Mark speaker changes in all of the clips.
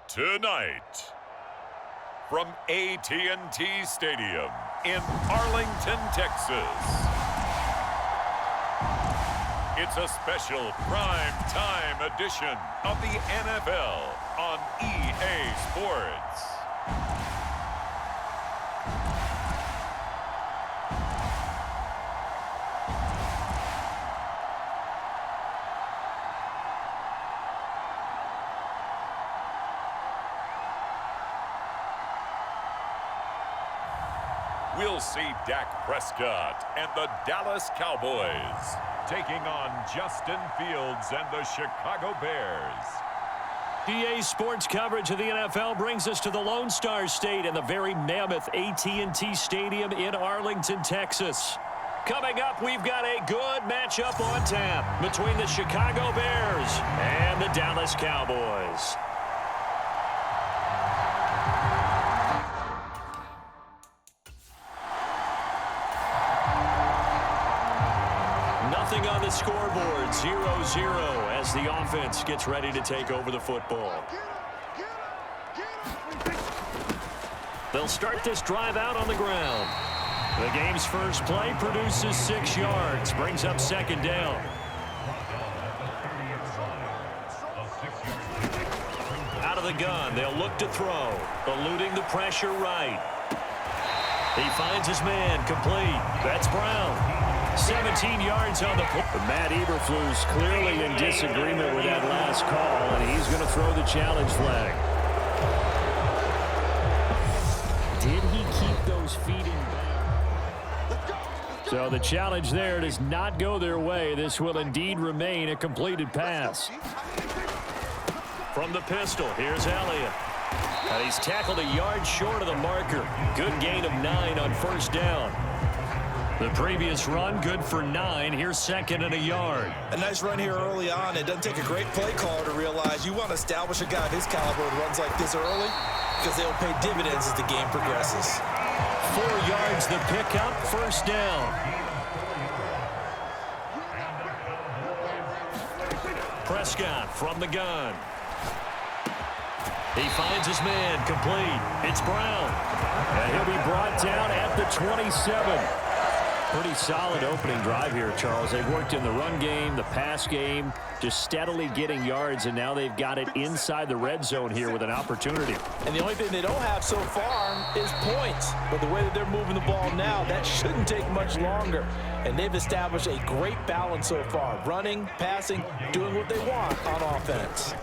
Speaker 1: Tonight, from AT&T Stadium in Arlington, Texas, it's a special prime time edition of the NFL on EA Sports. We'll see Dak Prescott and the Dallas Cowboys taking on Justin Fields and the Chicago Bears.
Speaker 2: EA Sports coverage of the NFL brings us to the Lone Star State and the very mammoth AT&T Stadium in Arlington, Texas. Coming up, we've got a good matchup on tap between the Chicago Bears and the Dallas Cowboys. Nothing on the scoreboard, 0-0 as the offense gets ready to take over the football. They'll start this drive out on the ground. The game's first play produces 6 yards, brings up second down. Out of the gun, they'll look to throw, eluding the pressure right. He finds his man, complete. That's Brown. 17 yards on the play. Matt Eberflus clearly in disagreement with that last call, and he's going to throw the challenge flag. Did he keep those feet in bounds? So the challenge there does not go their way. This will indeed remain a completed pass. From the pistol, here's Elliott. And he's tackled a yard short of the marker. Good gain of 9 on first down. The previous run, good for 9. Here's second and a yard.
Speaker 3: A nice run here early on. It doesn't take a great play caller to realize you want to establish a guy of his caliber who runs like this early because they'll pay dividends as the game progresses.
Speaker 2: 4 yards the pickup, first down. Prescott from the gun. He finds his man, complete. It's Brown. And he'll be brought down at the 27. Pretty solid opening drive here, Charles. They've worked in the run game, the pass game, just steadily getting yards, and now they've got it inside the red zone here with an opportunity.
Speaker 3: And the only thing they don't have so far is points. But the way that they're moving the ball now, that shouldn't take much longer. And they've established a great balance so far. Running, passing, doing what they want on offense.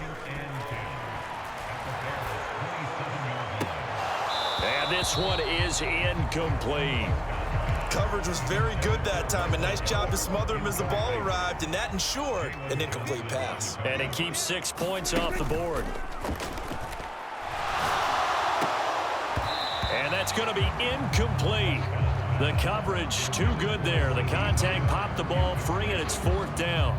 Speaker 2: And this one is incomplete.
Speaker 3: Coverage was very good that time. A nice job to smother him as the ball arrived, and that ensured an incomplete pass.
Speaker 2: And it keeps 6 points off the board. And that's going to be incomplete. The coverage too good there. The contact popped the ball free, and it's fourth down.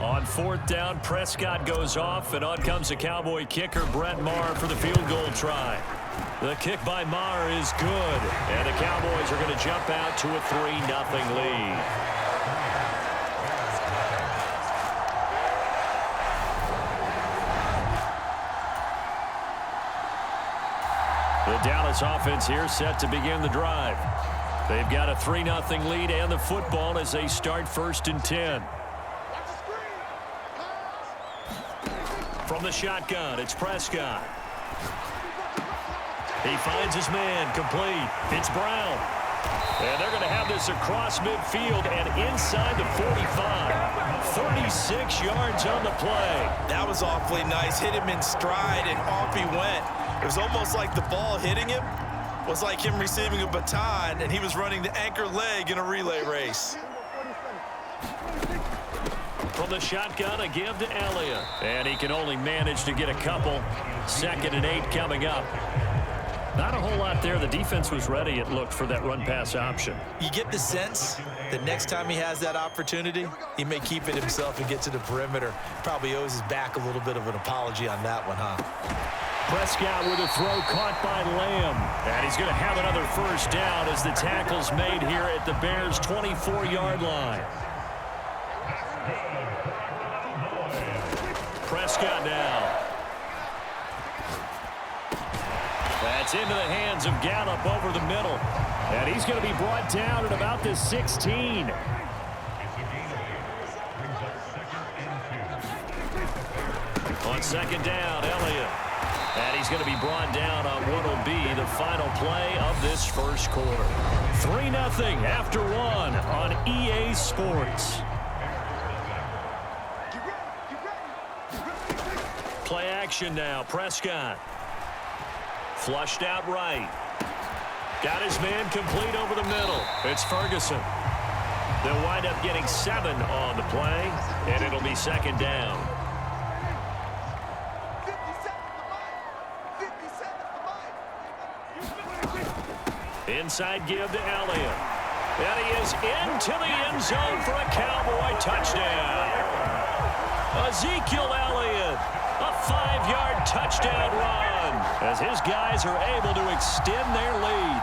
Speaker 2: On fourth down, Prescott goes off, and on comes the Cowboy kicker, Brett Maher, for the field goal try. The kick by Maher is good, and the Cowboys are going to jump out to a 3-0 lead. The Dallas offense here set to begin the drive. They've got a 3-0 lead and the football as they start 1st and 10. From the shotgun, it's Prescott. He finds his man, complete. It's Brown. And they're going to have this across midfield and inside the 45. 36 yards on the play.
Speaker 3: That was awfully nice. Hit him in stride, and off he went. It was almost like the ball hitting him was like him receiving a baton, and he was running the anchor leg in a relay race.
Speaker 2: From the shotgun, a give to Elliott. And he can only manage to get a couple. 2nd and 8 coming up. Not a whole lot there. The defense was ready, it looked, for that run-pass option.
Speaker 3: You get the sense that next time he has that opportunity, he may keep it himself and get to the perimeter. Probably owes his back a little bit of an apology on that one, huh?
Speaker 2: Prescott with a throw caught by Lamb. And he's going to have another first down as the tackle's made here at the Bears' 24-yard line. Prescott now. That's into the hands of Gallup over the middle. And he's going to be brought down at about the 16. On second down, Elliott. And he's going to be brought down on what will be the final play of this first quarter. 3-0 after one on EA Sports. Play action now. Prescott. Flushed out right. Got his man complete over the middle. It's Ferguson. They'll wind up getting 7 on the play, and it'll be second down. Inside give to Elliott. And he is into the end zone for a Cowboy touchdown. Ezekiel Elliott, a 5-yard touchdown run as his guys are able to extend their lead.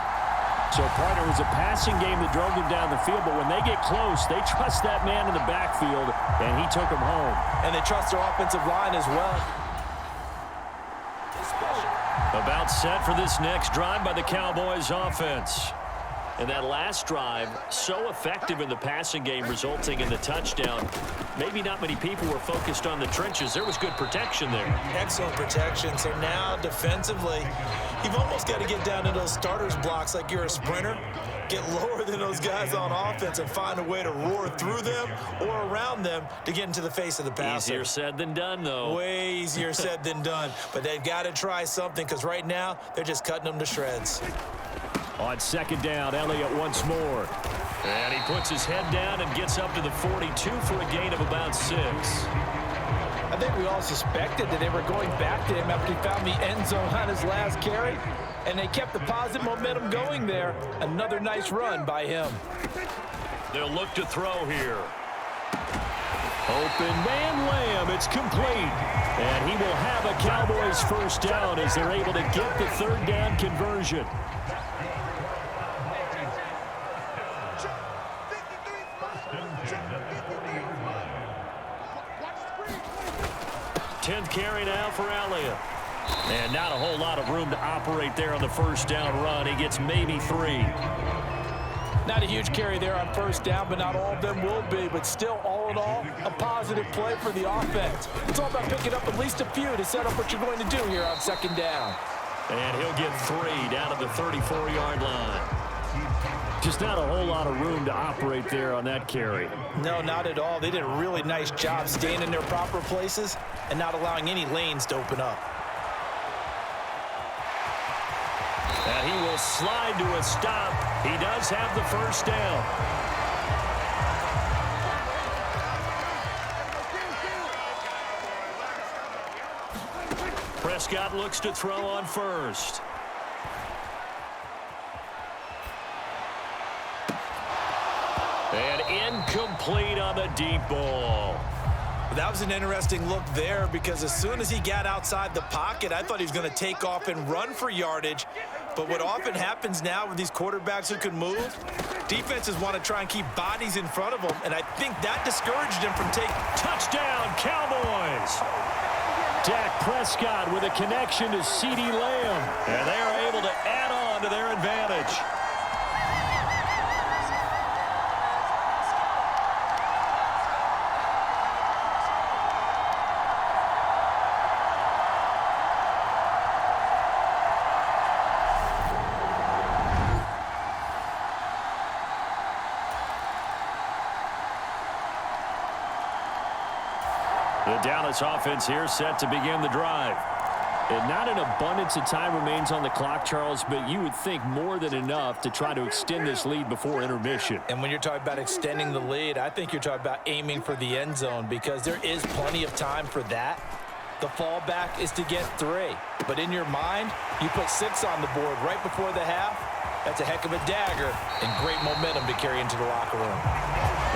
Speaker 2: So, partner, it was a passing game that drove them down the field, but when they get close, they trust that man in the backfield, and he took them home.
Speaker 3: And they trust their offensive line as well.
Speaker 2: About set for this next drive by the Cowboys offense. And that last drive, so effective in the passing game, resulting in the touchdown. Maybe not many people were focused on the trenches. There was good protection there.
Speaker 3: Excellent protection. So now, defensively, you've almost got to get down to those starters blocks like you're a sprinter. Get lower than those guys on offense and find a way to roar through them or around them to get into the face of the passer.
Speaker 2: Easier said than done, though.
Speaker 3: Way easier said than done. But they've got to try something because right now, they're just cutting them to shreds.
Speaker 2: On second down, Elliott once more. And he puts his head down and gets up to the 42 for a gain of about 6.
Speaker 3: I think we all suspected that they were going back to him after he found the end zone on his last carry. And they kept the positive momentum going there. Another nice run by him.
Speaker 2: They'll look to throw here. Open man Lamb. It's complete. And he will have a Cowboys first down as they're able to get the third down conversion. 10th carry now for Elliott. And not a whole lot of room to operate there on the first down run. He gets maybe 3.
Speaker 3: Not a huge carry there on first down, but not all of them will be. But still, all in all, a positive play for the offense. It's all about picking up at least a few to set up what you're going to do here on second down.
Speaker 2: And he'll get 3 down at the 34-yard line. Just not a whole lot of room to operate there on that carry.
Speaker 3: No, not at all. They did a really nice job staying in their proper places and not allowing any lanes to open up.
Speaker 2: And he will slide to a stop. He does have the first down. Prescott looks to throw on first. And incomplete on the deep ball.
Speaker 3: That was an interesting look there because as soon as he got outside the pocket, I thought he was going to take off and run for yardage. But what often happens now with these quarterbacks who can move, defenses want to try and keep bodies in front of them, and I think that discouraged him from taking.
Speaker 2: Touchdown, Cowboys! Dak Prescott with a connection to CeeDee Lamb, and they are able to add on to their advantage. The Dallas offense here set to begin the drive. And not an abundance of time remains on the clock, Charles, but you would think more than enough to try to extend this lead before intermission.
Speaker 3: And when you're talking about extending the lead, I think you're talking about aiming for the end zone because there is plenty of time for that. The fallback is to get 3. But in your mind, you put 6 on the board right before the half. That's a heck of a dagger and great momentum to carry into the locker room.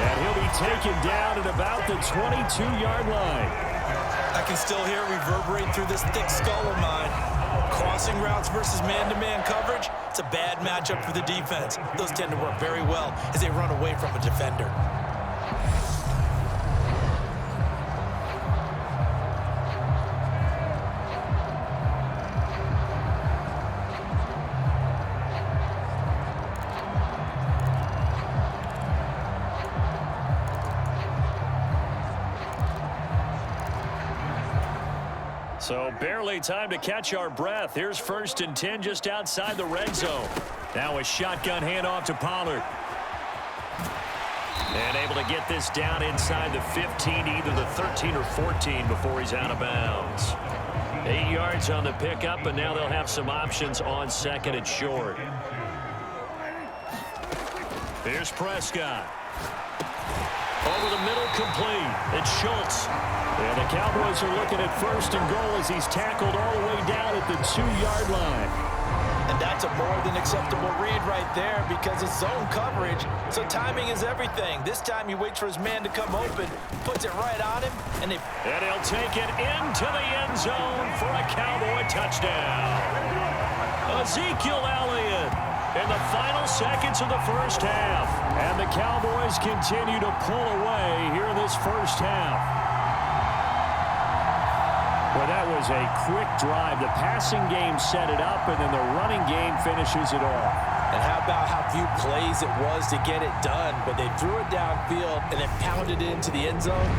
Speaker 2: And he'll be taken down at about the 22-yard line.
Speaker 3: I can still hear it reverberate through this thick skull of mine. Crossing routes versus man-to-man coverage, it's a bad matchup for the defense. Those tend to work very well as they run away from a defender.
Speaker 2: So barely time to catch our breath. Here's 1st and 10 just outside the red zone. Now a shotgun handoff to Pollard. And able to get this down inside the 15, either the 13 or 14 before he's out of bounds. 8 yards on the pickup, and now they'll have some options on 2nd and short. Here's Prescott. Over the middle, complete. It's Schultz. And the Cowboys are looking at 1st and goal as he's tackled all the way down at the 2-yard line.
Speaker 3: And that's a more than acceptable read right there because it's zone coverage, so timing is everything. This time he waits for his man to come open, puts it right on him, and
Speaker 2: he'll take it into the end zone for a Cowboy touchdown. Ezekiel Elliott in the final seconds of the first half. And the Cowboys continue to pull away here in this first half. Well, that was a quick drive. The passing game set it up, and then the running game finishes it off.
Speaker 3: And how about how few plays it was to get it done, but they threw it downfield and then pounded it into the end zone.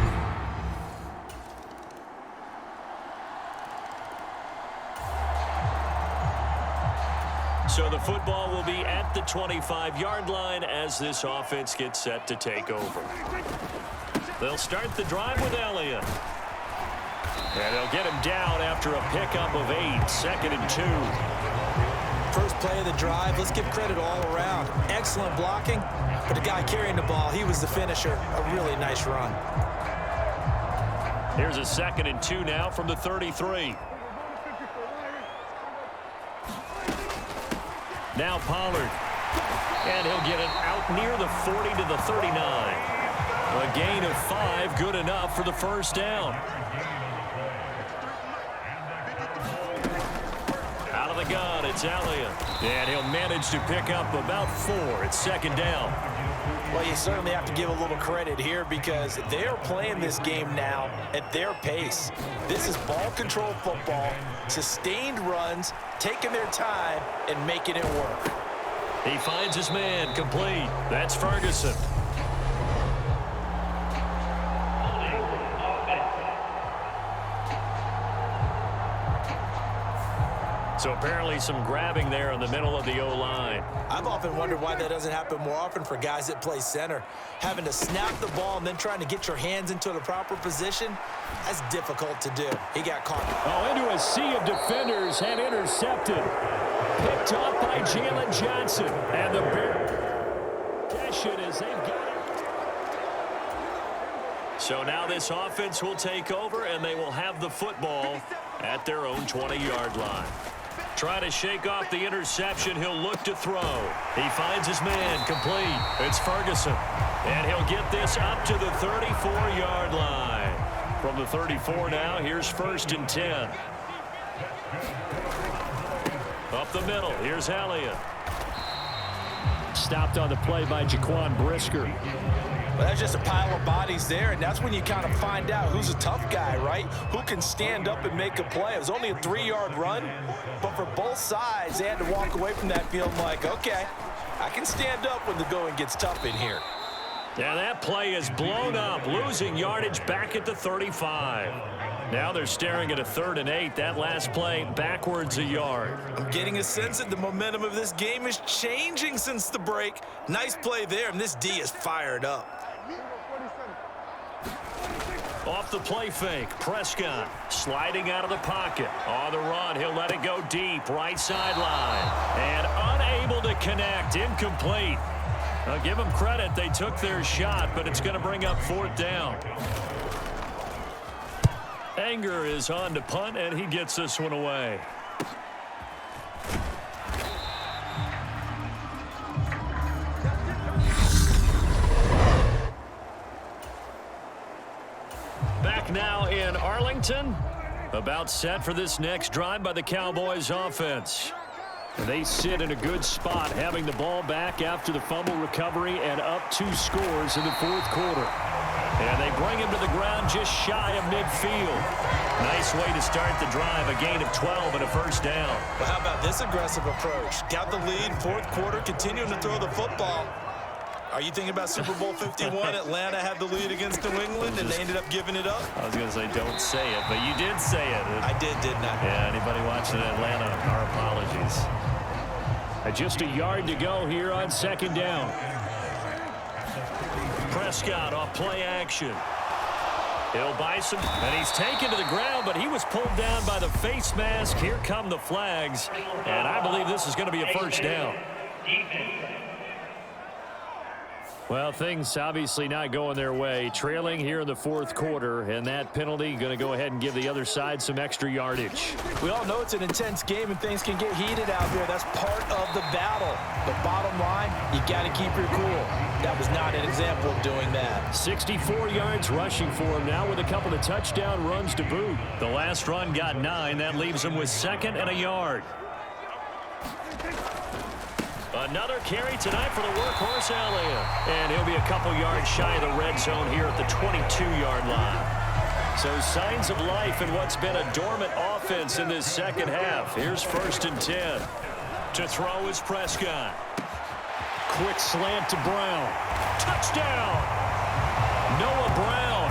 Speaker 2: So the football will be at the 25-yard line as this offense gets set to take over. They'll start the drive with Elliott. And they'll get him down after a pickup of 8, 2nd and 2.
Speaker 3: First play of the drive, let's give credit all around. Excellent blocking, but the guy carrying the ball, he was the finisher. A really nice run.
Speaker 2: Here's a 2nd and 2 now from the 33. Now Pollard. And he'll get it out near the 40 to the 39. A gain of 5, good enough for the first down. Out of the gun, it's Elliott. And he'll manage to pick up about 4. It's 2nd down.
Speaker 3: Well, you certainly have to give a little credit here because they're playing this game now at their pace. This is ball control football, sustained runs, taking their time and making it work.
Speaker 2: He finds his man, complete. That's Ferguson. So apparently some grabbing there in the middle of the O-line.
Speaker 3: I've often wondered why that doesn't happen more often for guys that play center. Having to snap the ball and then trying to get your hands into the proper position, that's difficult to do. He got caught.
Speaker 2: Oh, into a sea of defenders and intercepted. Picked off by Jalen Johnson. And the possession as they've got it. So now this offense will take over, and they will have the football at their own 20-yard line. Trying to shake off the interception. He'll look to throw. He finds his man, complete. It's Ferguson. And he'll get this up to the 34-yard line. From the 34 now, here's 1st and 10. Up the middle, here's Elliott. Stopped on the play by Jaquan Brisker.
Speaker 3: Well, that's just a pile of bodies there, and that's when you kind of find out who's a tough guy, right? Who can stand up and make a play. It was only a 3-yard run, but for both sides, they had to walk away from that field like, okay, I can stand up when the going gets tough in here.
Speaker 2: Yeah, that play is blown up, losing yardage back at the 35. Now they're staring at a 3rd and 8. That last play backwards a yard.
Speaker 3: I'm getting a sense that the momentum of this game is changing since the break. Nice play there, and this D is fired up.
Speaker 2: Off the play fake, Prescott sliding out of the pocket. On the run, he'll let it go deep, right sideline. And unable to connect, incomplete. I'll give them credit, they took their shot, but it's going to bring up 4th down. Anger is on to punt, and he gets this one away. Back now in Arlington. About set for this next drive by the Cowboys offense. They sit in a good spot, having the ball back after the fumble recovery and up 2 scores in the fourth quarter. And they bring him to the ground just shy of midfield. Nice way to start the drive, a gain of 12 and a first down.
Speaker 3: Well, how about this aggressive approach? Got the lead, fourth quarter, continuing to throw the football. Are you thinking about Super Bowl 51? Atlanta had the lead against New England, and they ended up giving it up?
Speaker 2: I was going to say, don't say it, but you did say it.
Speaker 3: I did, didn't I?
Speaker 2: Yeah, anybody watching Atlanta, our apologies. Just a yard to go here on second down. Prescott off play action. He'll buy some, and he's taken to the ground, but he was pulled down by the face mask. Here come the flags, and I believe this is going to be a first down. Well, things obviously not going their way. Trailing here in the fourth quarter, and that penalty going to go ahead and give the other side some extra yardage.
Speaker 3: We all know it's an intense game and things can get heated out there. That's part of the battle. But bottom line, you got to keep your cool. That was not an example of doing that.
Speaker 2: 64 yards rushing for him now with a couple of touchdown runs to boot. The last run got 9. That leaves him with 2nd and a yard. Another carry tonight for the workhorse Elliott. And he'll be a couple yards shy of the red zone here at the 22-yard line. So signs of life in what's been a dormant offense in this second half. Here's 1st and 10. To throw is Prescott. Quick slant to Brown. Touchdown! Noah Brown.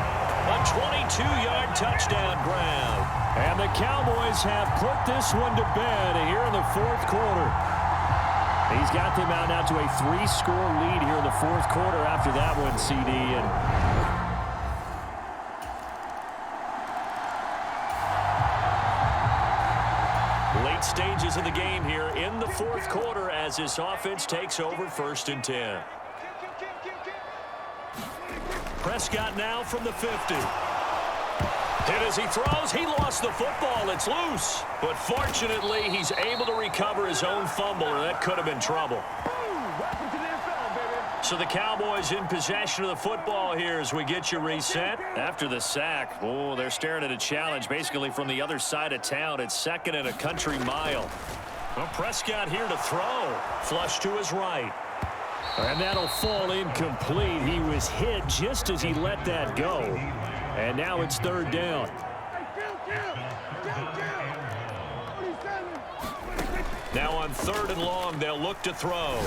Speaker 2: A 22-yard touchdown grab. And the Cowboys have put this one to bed here in the fourth quarter. He's got them out now to a 3-score lead here in the fourth quarter after that one, CD. And late stages of the game here in the fourth quarter as this offense takes over 1st and 10. Prescott now from the 50. Hit as he throws. He lost the football. It's loose. But fortunately, he's able to recover his own fumble, or that could have been trouble. So the Cowboys in possession of the football here as we get you reset. After the sack, oh, they're staring at a challenge basically from the other side of town. It's 2nd and a country mile. Well, Prescott here to throw. Flush to his right. And that'll fall incomplete. He was hit just as he let that go. And now it's 3rd down. Now on 3rd and long, they'll look to throw.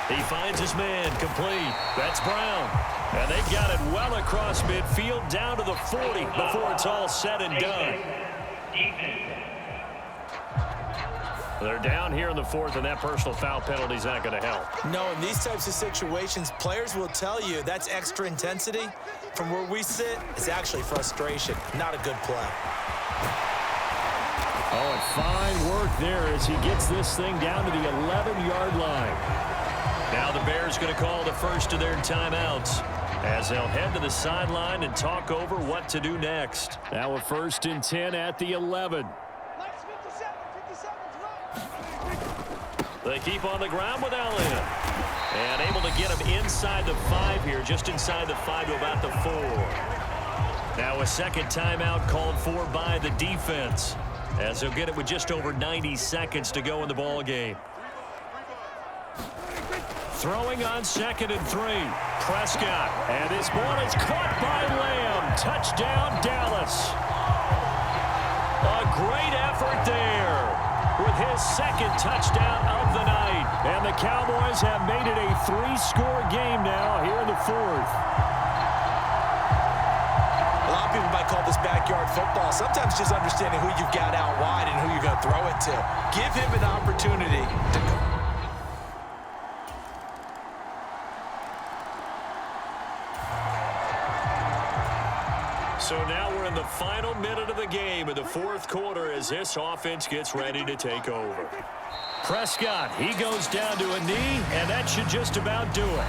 Speaker 2: He finds his man, complete. That's Brown. And they've got it well across midfield, down to the 40 before it's all said and done. They're down here in the 4th, and that personal foul penalty is not going to help.
Speaker 3: No, in these types of situations, players will tell you that's extra intensity. From where we sit, it's actually frustration. Not a good play.
Speaker 2: Oh, and fine work there as he gets this thing down to the 11-yard line. Now the Bears going to call the first of their timeouts as they'll head to the sideline and talk over what to do next. Now a 1st and 10 at the 11. They keep on the ground with Elliott. And able to get him inside the 5 here, just inside the 5 to about the 4. Now a second timeout called for by the defense as they'll get it with just over 90 seconds to go in the ball game. Throwing on 2nd and 3. Prescott. And this ball is caught by Lamb. Touchdown, Dallas. A great effort there with his 2nd touchdown of the night. And the Cowboys have made it a 3-score game now here in the 4th.
Speaker 3: A lot of people might call this backyard football. Sometimes just understanding who you've got out wide and who you're going to throw it to. Give him an opportunity to...
Speaker 2: So now we're in the final minute of the game in the fourth quarter as this offense gets ready to take over. Prescott, he goes down to a knee, and that should just about do it.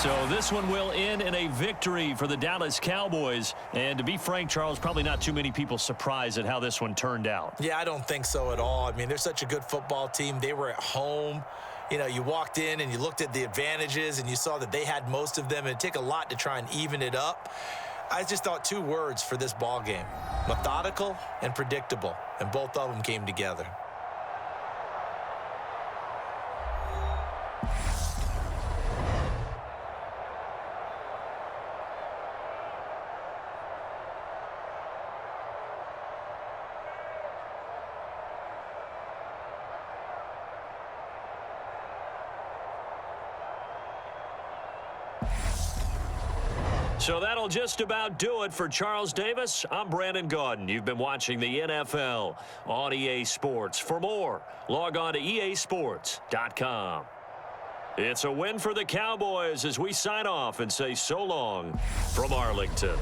Speaker 2: So this one will end in a victory for the Dallas Cowboys. And to be frank, Charles, probably not too many people surprised at how this one turned out.
Speaker 3: Yeah, I don't think so at all. I mean, they're such a good football team. They were at home. You know, you walked in and you looked at the advantages and you saw that they had most of them. It'd take a lot to try and even it up. I just thought 2 words for this ball game: methodical and predictable. And both of them came together.
Speaker 2: So that'll just about do it for Charles Davis. I'm Brandon Gaudin. You've been watching the NFL on EA Sports. For more, log on to easports.com. It's a win for the Cowboys as we sign off and say so long from Arlington.